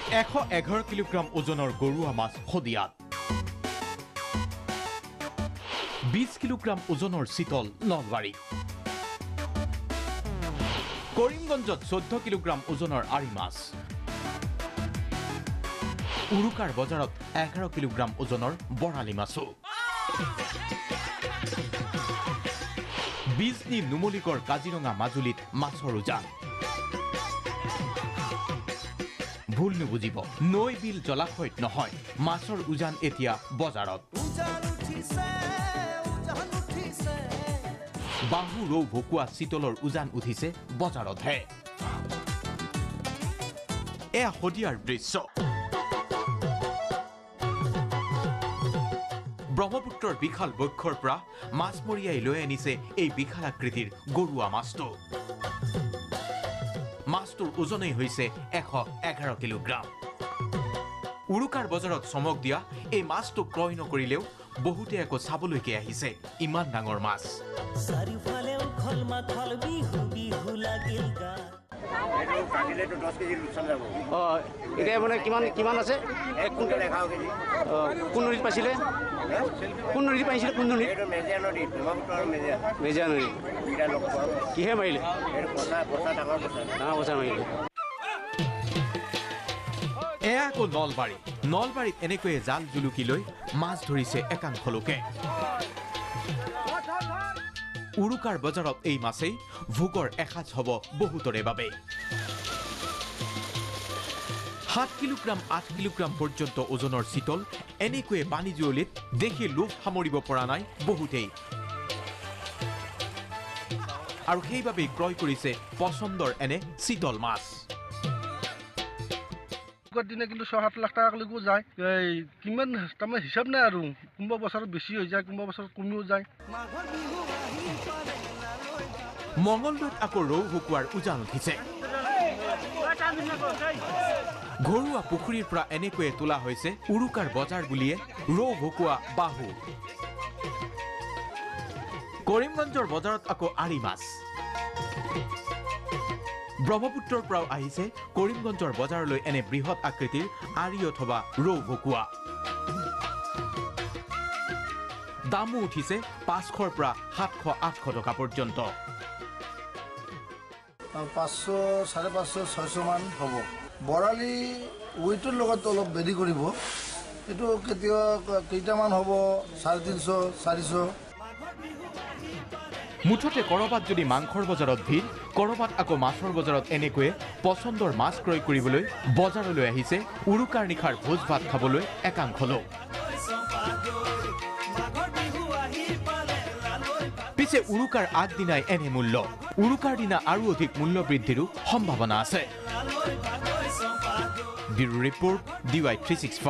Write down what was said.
111 kilogram ওজনৰ গৰুৱা মাছ খদিয়াত 20 kilogram ওজনৰ চিতল নলবাৰী কৰিমগঞ্জত 14 কিলোগ্ৰাম ওজনৰ আৰি মাছ উৰুকাৰ বজাৰত 11 কিলোগ্ৰাম ওজনৰ বৰালি মাছো বিজনী নুমলীগড় কাজিৰঙা মাজুলীত মাছৰ উজান ভুল নুবুজিব নৈ বিল জলাশয়ত নহয় মাছৰ উজান এতিয়া বজাৰত বাহু ৰৌ ভকুৱা চিতলৰ উজান উঠিছে বজাৰতহে এয়া খদিয়াৰ দৃশ্য ব্ৰহ্মপুত্ৰৰ বিশাল বক্ষৰ পৰা মাছমৰীয়াই লৈ আনিছে এই বিশাল আকৃতিৰ গৰুৱা মাছটো মাছটোৰ ওজনেই হৈছে 111 কিলোগ্ৰাম উৰুকাৰ বজাৰত চমক দিয়া এই মাছটো ক্ৰয় নকৰিলেও বহুতে আকৌ চাবলৈকে আহিছে ইমান ডাঙৰ মাছ চাৰিওফালে উখল মাখল বিহু বিহু লাগিল গা এটো কাটিলে তো 10 কেজি লোকসান যাব এটা মানে কিমান আছে 1 কুইন্টাল 11 কেজি কোন নদীত পাইছিলে কোন নদীত পাইছিলে কোন নদীত এটো মেজিয়া নদী ব্ৰহ্মপুত্ৰৰ মেজিয়া নদী এটা লোক কিহে মাৰিলে এটো পচা ডাঙৰ পচা মাৰিলে এয়া আকৌ নলবাৰীত এনেকৈয়ে জাল জুলুকি লৈ মাছ ধৰিছে একাংশ লোকে উৰুকাৰ বজাৰত এই মাছেই ভোগৰ এসাঁজ হ'ব বহুতৰে বাবে 7 কিলোগ্ৰাম 8 কিলোগ্ৰাম পৰ্যন্ত ওজনৰ চিতল এনেকৈয়ে পানী জুৱলিত দেখি লোভ সামৰিব পৰা নাই বহুতেই আৰু সেইবাবেই ক্ৰয় কৰিছে পচন্দৰ এনে চিতল মাছ দিনে কিন্তু 6-7 লাখ টাকালৈকে যায় কিমান তাৰমানে হিচাপ নাই আৰু কোনোবা বছৰত বেছি হৈ যায় কোনোবা বছৰত কমিও যায় মংগলদৈত আকৌ ৰৌ ভকুৱাৰ উজান উঠিছে ঘৰুৱা পুখুৰীৰ পৰা এনেকৈয়ে তোলা হৈছে উৰুকাৰ বজাৰ বুলিয়ে ৰৌ ভকুৱা বাহু কৰিমগঞ্জৰ বজাৰত আকৌ আৰি মাছ ব্ৰহ্মপুত্ৰৰ পৰাও আহিছে কৰিমগঞ্জৰ বজাৰলৈ এনে বৃহৎ আকৃতিৰ আৰি অথবা ৰৌ ভকুৱা দামো উঠিছে 500ৰ পৰা 700-800 টকা পৰ্যন্ত 500, 550, 600 মান হ'ব বৰালি ওয়েটৰ লগত অলপ বেৰি কৰিব এটো কেইটামান হ'ব 350, 400 মুঠতে কৰবাত যদি মাংসৰ বজাৰত ভিৰ কৰবাত আকৌ মাছৰ বজাৰত এনেকৈয়ে পচন্দৰ মাছ ক্ৰয় কৰিবলৈ বজাৰলৈ আহিছে উৰুকাৰ নিশাৰ ভোজ ভাত খাবলৈ একাংশ লোক পিছে উৰুকাৰ আগদিনাই এনে মূল্য উৰুকাৰ দিনা আৰু অধিক মূল্য বৃদ্ধিৰো সম্ভাৱনা আছে ব্যুৰো ৰিপৰ্ট DY365